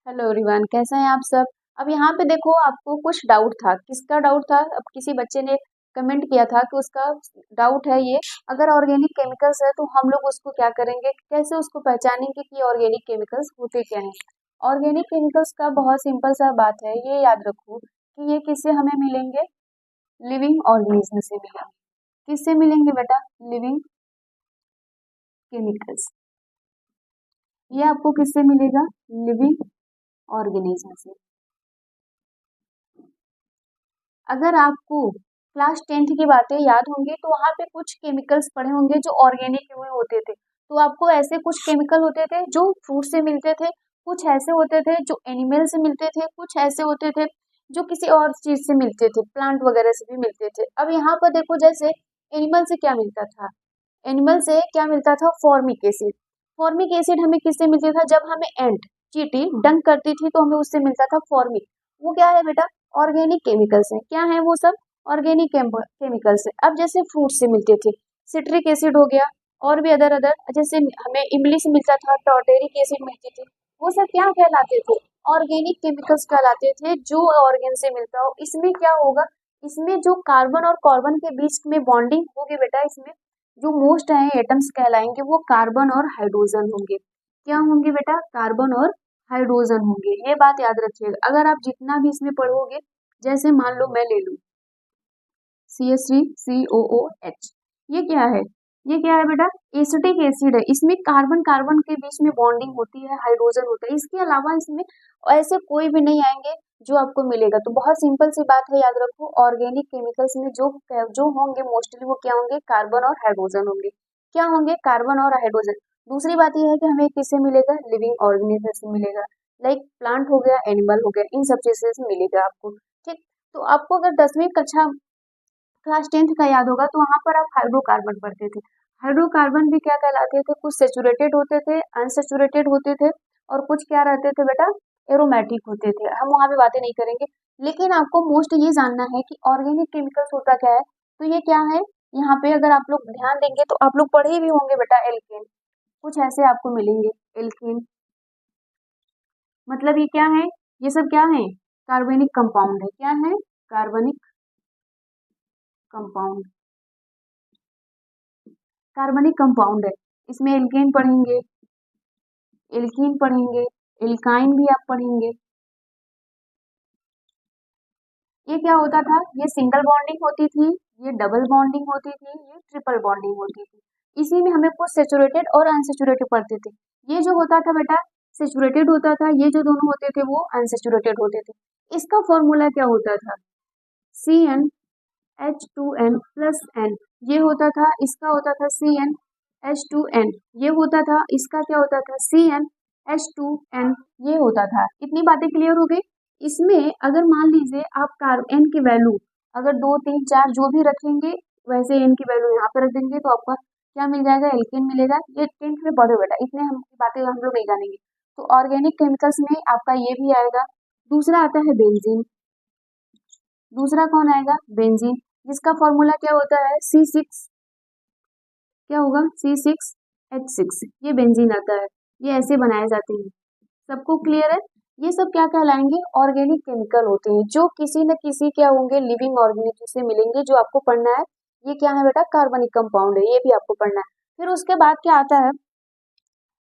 Hello everyone, कैसे हैं आप सब। अब यहाँ पे देखो, आपको कुछ डाउट था। किसका डाउट था? अब किसी बच्चे ने कमेंट किया था कि उसका डाउट है ये, अगर ऑर्गेनिक केमिकल्स है तो हम लोग उसको क्या करेंगे, कैसे उसको पहचानेंगे कि ऑर्गेनिक केमिकल्स होते क्या हैं। ऑर्गेनिक केमिकल्स का बहुत सिंपल सा बात है, ये याद रखो कि ये किससे हमें मिलेंगे, लिविंग ऑर्गेनिज्म से मिलेंगे। किससे मिलेंगे बेटा? Living chemicals. ये आपको किससे मिलेगा? लिविंग ऑर्गेनिज्म से। अगर आपको क्लास 10th की बातें याद होंगी तो वहाँ पे कुछ केमिकल्स पढ़े होंगे जो ऑर्गेनिक में होते थे। तो आपको ऐसे कुछ केमिकल होते थे जो फ्रूट से मिलते थे, कुछ ऐसे होते थे जो एनिमल से मिलते थे, कुछ ऐसे होते थे जो किसी और चीज से मिलते थे, प्लांट वगैरह से भी मिलते थे। अब यहाँ पर देखो, जैसे एनिमल से क्या मिलता था, एनिमल से क्या मिलता था? Formic acid. फॉर्मिक एसिड हमें किससे मिलता था? जब हमें एंट, चींटी डंक करती थी तो हमें उससे मिलता था फॉर्मिक। वो क्या है बेटा? ऑर्गेनिक केमिकल्स है। क्या है वो सब? ऑर्गेनिक केमिकल्स है। अब जैसे फ्रूट से मिलते थे, सिट्रिक एसिड हो गया, और भी अदर अदर, जैसे हमें इमली से मिलता था, टॉर्टेरिक एसिड मिलती थी। वो सब क्या कहलाते थे? ऑर्गेनिक केमिकल्स कहलाते थे, जो ऑर्गेन से मिलता हो। इसमें क्या होगा? इसमें जो कार्बन और कार्बन के बीच में बॉन्डिंग होगी बेटा, इसमें जो मोस्ट है एटम्स कहलाएंगे वो कार्बन और हाइड्रोजन होंगे। क्या होंगे बेटा? कार्बन और हाइड्रोजन होंगे। ये बात याद रखिएगा। अगर आप जितना भी इसमें पढ़ोगे, जैसे मान लो मैं ले लूं CH3COOH, ये क्या है? ये क्या है बेटा? एसिटिक एसिड है। इसमें कार्बन कार्बन के बीच में बॉन्डिंग होती है, हाइड्रोजन होता है। इसके अलावा इसमें ऐसे कोई भी नहीं आएंगे जो आपको मिलेगा। तो बहुत सिंपल सी बात है, याद रखो, ऑर्गेनिक केमिकल्स में जो जो होंगे मोस्टली वो क्या होंगे? कार्बन और हाइड्रोजन होंगे। क्या होंगे? कार्बन और हाइड्रोजन। दूसरी बात यह है कि हमें किससे मिलेगा? लिविंग ऑर्गेनिज्म से मिलेगा। लाइक प्लांट हो गया, एनिमल हो गया, इन सब चीजों से मिलेगा आपको। ठीक। तो आपको अगर 10वीं कक्षा क्लास 10th का याद होगा तो वहां पर आप हाइड्रोकार्बन पढ़ते थे। हाइड्रोकार्बन भी क्या कहलाते थे? कुछ सेचुरेटेड होते थे, अनसेचुरेटेड होते थे, और कुछ क्या रहते थे बेटा? एरोमेटिक होते थे। हम वहां पे बातें नहीं करेंगे, लेकिन आपको मोस्ट ये जानना है कि ऑर्गेनिक केमिकल्स होता क्या है। तो ये क्या है? यहाँ पे अगर आप लोग ध्यान देंगे तो आप लोग पढ़े भी होंगे बेटा, एल्केन। कुछ ऐसे आपको मिलेंगे, एल्केन। मतलब ये क्या है? ये सब क्या है? कार्बनिक कंपाउंड है। क्या है? कार्बनिक कंपाउंड। कार्बनिक कंपाउंड है। इसमें एल्केन पढ़ेंगे, एल्कीन पढ़ेंगे, एल्काइन भी आप पढ़ेंगे। ये क्या होता था? ये सिंगल बॉन्डिंग होती थी, ये डबल बॉन्डिंग होती थी, ये ट्रिपल बॉन्डिंग होती थी। इसी में हमें कुछ सेचुरेटेड और अनसेचुरेटेड पढ़ते थे। ये जो होता था बेटा सेचुरेटेड होता था, ये जो दोनों होते थे वो अनसेचुरेटेड होते थे। इसका फॉर्मूला क्या होता था? CnH2n+n। ये होता था, इसका होता था CnH2n। ये होता था, इसका क्या होता था? CnH2n। ये होता था। इतनी बातें क्लियर हो गई। इसमें अगर मान लीजिए आप कार्बन की वैल्यू अगर 2 3 4 जो भी रखेंगे, वैसे n की वैल्यू यहाँ पे रख देंगे तो आपका क्या मिल जाएगा? एल्केन मिलेगा। ये 10th में पढ़ो बेटा, इतने हम बातें हम लोग नहीं जानेंगे। तो ऑर्गेनिक केमिकल्स में आपका ये भी आएगा। दूसरा आता है बेंजीन। दूसरा कौन आएगा? बेंजीन, जिसका फॉर्मूला क्या होता है? C6। क्या होगा? C6H6। ये बेंजीन आता है। ये ऐसे बनाए जाते हैं। सबको क्लियर है? ये सब क्या कहलाएंगे? ऑर्गेनिक केमिकल होते हैं, जो किसी न किसी क्या होंगे? लिविंग ऑर्गेनिज्म से मिलेंगे। जो आपको पढ़ना है ये क्या है बेटा? कार्बनिक कंपाउंड है। ये भी आपको पढ़ना है। फिर उसके बाद क्या आता है?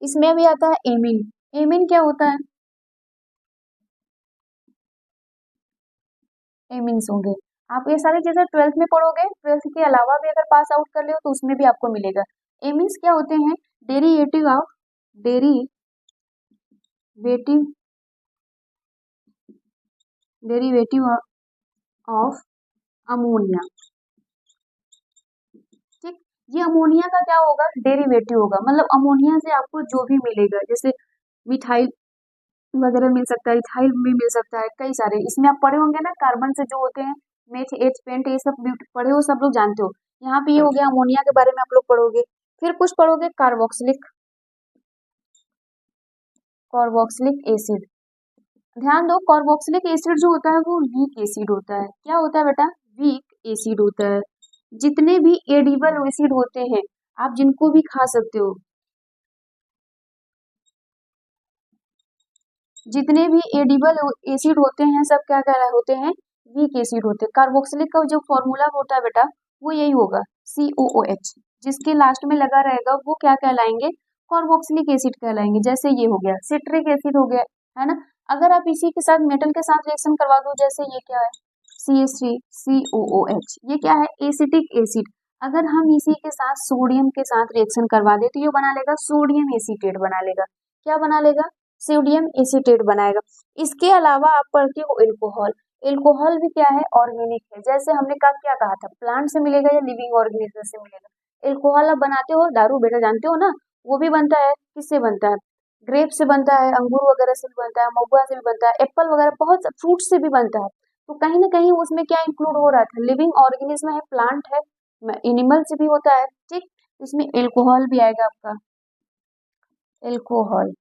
इसमें भी आता है एमिन। एमिन क्या होता है? एमिन्स होंगे। आप ये सारी चीजें 12th में पढ़ोगे। 12th के अलावा भी अगर पास आउट कर ले तो उसमें भी आपको मिलेगा। एमिन्स क्या होते हैं? Derivative of derivative derivative of ammonia. ठीक। ये अमोनिया का क्या होगा? डेरिवेटिव होगा। मतलब अमोनिया से आपको जो भी मिलेगा, जैसे मिथाइल वगैरह मिल सकता है, इथाइल भी मिल सकता है, कई सारे इसमें आप पढ़े होंगे ना। कार्बन से जो होते हैं मेथ, एच, पेंट, ये सब भी पढ़े हो, सब लोग जानते हो। यहाँ पे ये हो गया अमोनिया के बारे में आप लोग पढ़ोगे। फिर कुछ पढ़ोगे कार्बोक्सिलिक कार्बोक्सिलिक एसिड। ध्यान दो, कार्बोक्सिलिक एसिड जो होता है वो वीक एसिड होता है। क्या होता है बेटा? वीक एसिड होता है। जितने भी एडिबल एसिड होते हैं, आप जिनको भी खा सकते हो, जितने भी एडिबल एसिड होते हैं सब क्या कह होते हैं, वीक एसिड होते हैं। कार्बोक्सिलिक का जो फॉर्मूला होता है बेटा वो यही होगा, COOH। जिसके लास्ट में लगा रहेगा वो क्या कहलाएंगे, कार्बोक्सिलिक एसिड कहलाएंगे। जैसे ये हो गया सिट्रिक एसिड हो गया, है ना। अगर आप इसी के साथ मेटल के साथ रिएक्शन करवा दो, जैसे ये क्या है CH3COOH, ये क्या है एसिटिक एसिड। अगर हम इसी के साथ सोडियम के साथ रिएक्शन करवा दे तो ये बना लेगा सोडियम एसीटेट बना लेगा। क्या बना लेगा, सोडियम एसीटेट बनाएगा। इसके अलावा आप पढ़ते हो एल्कोहल। एल्कोहल भी क्या है, ऑर्गेनिक है। जैसे हमने क्या कहा था, प्लांट से मिलेगा या लिविंग ऑर्गेनिज्म से मिलेगा। एल्कोहल आप बनाते हो, दारू बेटा जानते हो ना, वो भी बनता है, किससे बनता है, ग्रेप से बनता है, अंगूर वगैरह से भी बनता है, महुआ से भी बनता है, एप्पल वगैरह बहुत फ्रूट से भी बनता है। तो कहीं ना कहीं उसमें क्या इंक्लूड हो रहा था, लिविंग ऑर्गेनिज्म है, प्लांट है, एनिमल से भी होता है, ठीक। इसमें एल्कोहल भी आएगा आपका, एल्कोहल।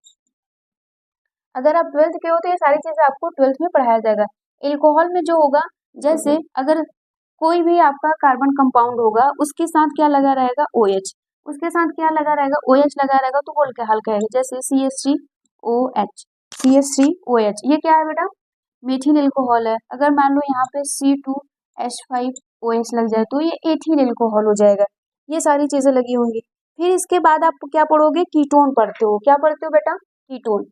अगर आप 12th के हो तो ये सारी चीजें आपको 12th में पढ़ाया जाएगा। एल्कोहल में जो होगा, जैसे अगर कोई भी आपका कार्बन कंपाउंड होगा उसके साथ क्या लगा रहेगा, OH, उसके साथ क्या लगा रहेगा, OH लगा रहेगा तो बोल के हल्का है। जैसे CH3OH, CH3OH ये क्या है बेटा, मेथिल एल्कोहल है। अगर मान लो यहाँ पे C2H5OH लग जाए तो ये एथिल एल्कोहल हो जाएगा। ये सारी चीजें लगी होंगी। फिर इसके बाद आप क्या पढ़ोगे, कीटोन पढ़ते हो। क्या पढ़ते हो बेटा, कीटोन।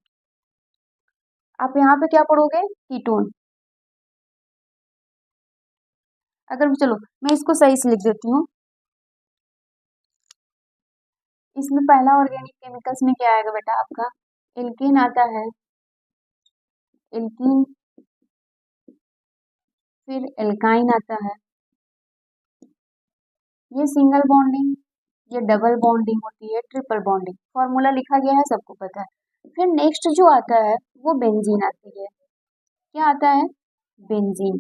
आप यहाँ पे क्या पढ़ोगे, कीटोन। अगर चलो मैं इसको सही से लिख देती हूँ। इसमें पहला ऑर्गेनिक केमिकल्स में क्या आएगा बेटा आपका, एल्कीन आता है, एल्कीन। फिर एल्काइन आता है, ये सिंगल बॉन्डिंग, ये डबल बॉन्डिंग होती है, ट्रिपल बॉन्डिंग। फॉर्मूला लिखा गया है, सबको पता है। फिर नेक्स्ट जो आता है वो बेंजीन आती है। क्या आता है, बेंजीन,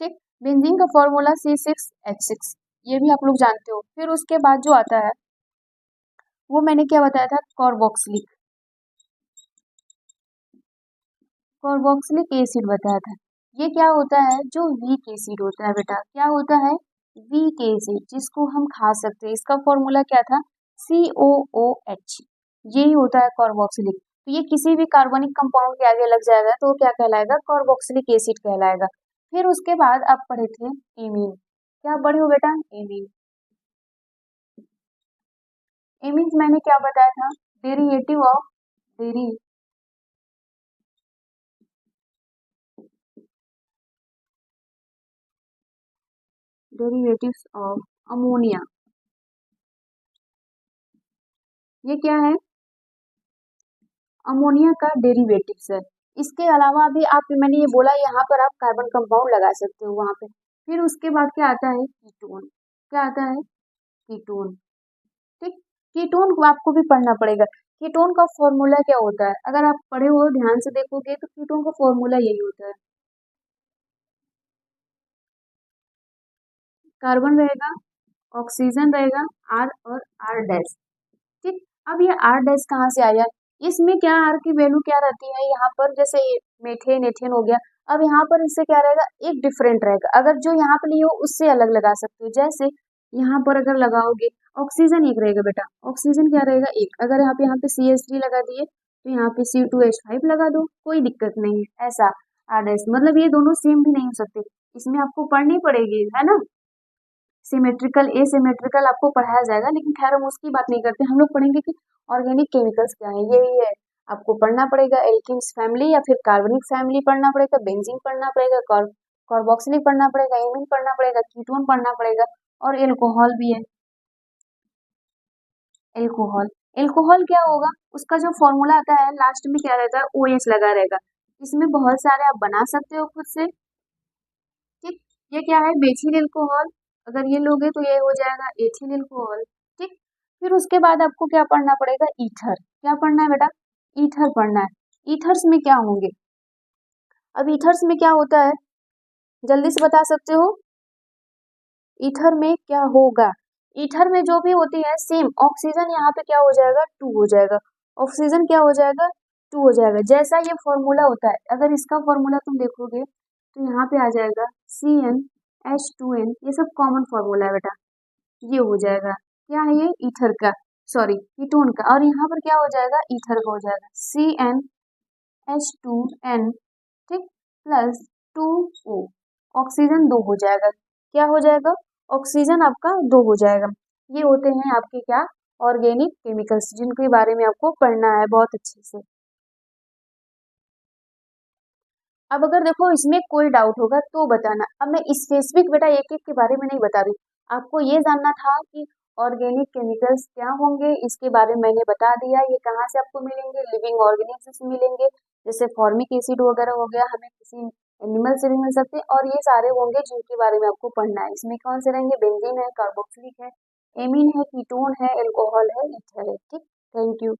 ठीक। बेंजीन का फॉर्मूला C6H6, ये भी आप लोग जानते हो। फिर उसके बाद जो आता है वो मैंने क्या बताया था, कार्बोक्सिलिक, कार्बोक्सिलिक एसिड बताया था। ये क्या होता है, जो वीक एसिड होता है बेटा, क्या होता है, वीक एसिड, जिसको हम खा सकते हैं। इसका फॉर्मूला क्या था, COOH, यही होता है कार्बोक्सिलिक। तो ये किसी भी कार्बनिक कंपाउंड के आगे लग जाएगा तो वो क्या कहलाएगा, कार्बोक्सिलिक एसिड कहलाएगा। फिर उसके बाद आप पढ़े थे एमीन। क्या पढ़े हो बेटा, एमीन। एमीन मैंने क्या बताया था, derivative of derivatives of ammonia. ये क्या है, अमोनिया का डेरिवेटिव्स है। इसके अलावा भी आप, मैंने ये बोला यहाँ पर आप कार्बन कंपाउंड लगा सकते हो वहां पे। फिर उसके बाद क्या आता है, कीटोन। क्या आता है, कीटोन, ठीक। कीटोन को आपको भी पढ़ना पड़ेगा। कीटोन का फॉर्मूला क्या होता है, अगर आप पढ़े हो ध्यान से देखोगे तो कीटोन का फॉर्मूला यही होता है, कार्बन रहेगा, ऑक्सीजन रहेगा, R और R डैश, ठीक। अब ये R डैश कहाँ से आया, इसमें क्या R की वैल्यू क्या रहती है यहाँ पर, जैसे मेथेन एथेन हो गया। अब यहाँ पर इससे क्या रहेगा, एक डिफरेंट रहेगा। अगर जो यहाँ पे लिए हो उससे अलग लगा सकते हो। जैसे यहाँ पर अगर लगाओगे, ऑक्सीजन एक रहेगा बेटा, ऑक्सीजन क्या रहेगा, एक। अगर आप यहाँ पे CH3 लगा दिए तो यहाँ पे C2H5 लगा दो, कोई दिक्कत नहीं है। ऐसा R डैश, मतलब ये दोनों सेम भी नहीं हो सकते, इसमें आपको पढ़नी पड़ेगी, है ना। सिमेट्रिकल एसिमेट्रिकल आपको पढ़ाया जाएगा, लेकिन खैर हम उसकी बात नहीं करते। हम लोग पढ़ेंगे कि ऑर्गेनिक केमिकल्स क्या है, यही है आपको पढ़ना पड़ेगा। एल्किन्स फैमिली या फिर कार्बनिक फैमिली पढ़ना पड़ेगा, बेंजीन पढ़ना पड़ेगा, कार्बोक्सिलिक पढ़ना पड़ेगा, एमीन पढ़ना पड़ेगा, कीटोन पढ़ना पड़ेगा, और एल्कोहल भी है। एल्कोहल, एल्कोहल क्या होगा, उसका जो फॉर्मूला आता है लास्ट में क्या रहता है, OH लगा रहेगा। इसमें बहुत सारे आप बना सकते हो खुद से, ठीक। ये क्या है, बेथिल एल्कोहल। अगर ये लोगे तो ये हो जाएगा एथिल एल्कोहल, ठीक। फिर उसके बाद आपको क्या पढ़ना पड़ेगा, ईथर। क्या पढ़ना है बेटा, ईथर पढ़ना है। ईथर्स में क्या होंगे, अब ईथर्स में क्या होता है, जल्दी से बता सकते हो, ईथर में क्या होगा। ईथर में जो भी होती है सेम, ऑक्सीजन यहाँ पे क्या हो जाएगा, 2 हो जाएगा, ऑक्सीजन क्या हो जाएगा, 2 हो जाएगा। जैसा ये फॉर्मूला होता है, अगर इसका फॉर्मूला तुम देखोगे तो यहाँ पे आ जाएगा CnH2n, ये सब कॉमन फॉर्मूला है बेटा, ये हो जाएगा। क्या है ये, ईथर का। सॉरी कीटोन का, और यहाँ पर क्या हो जाएगा, ईथर का हो जाएगा CnH2n, ठीक, प्लस 2O, ऑक्सीजन 2 हो जाएगा। क्या हो जाएगा, ऑक्सीजन आपका 2 हो जाएगा। ये होते हैं आपके क्या, ऑर्गेनिक केमिकल्स, जिनके बारे में आपको पढ़ना है बहुत अच्छे से। अब अगर देखो इसमें कोई डाउट होगा तो बताना। अब मैं स्पेसिफिक बेटा एक एक के बारे में नहीं बता रही, आपको ये जानना था कि ऑर्गेनिक केमिकल्स क्या होंगे, इसके बारे में मैंने बता दिया। ये कहाँ से आपको मिलेंगे, लिविंग ऑर्गेनिज्म से मिलेंगे, जैसे फॉर्मिक एसिड वगैरह हो गया, हमें किसी एनिमल से भी मिल सकते हैं, और ये सारे होंगे जिनके बारे में आपको पढ़ना है। इसमें कौन से रहेंगे, बेंजीन है, कार्बोक्सिलिक है, एमीन है, कीटोन है, एल्कोहल है, ईथर है, ठीक। Thank you.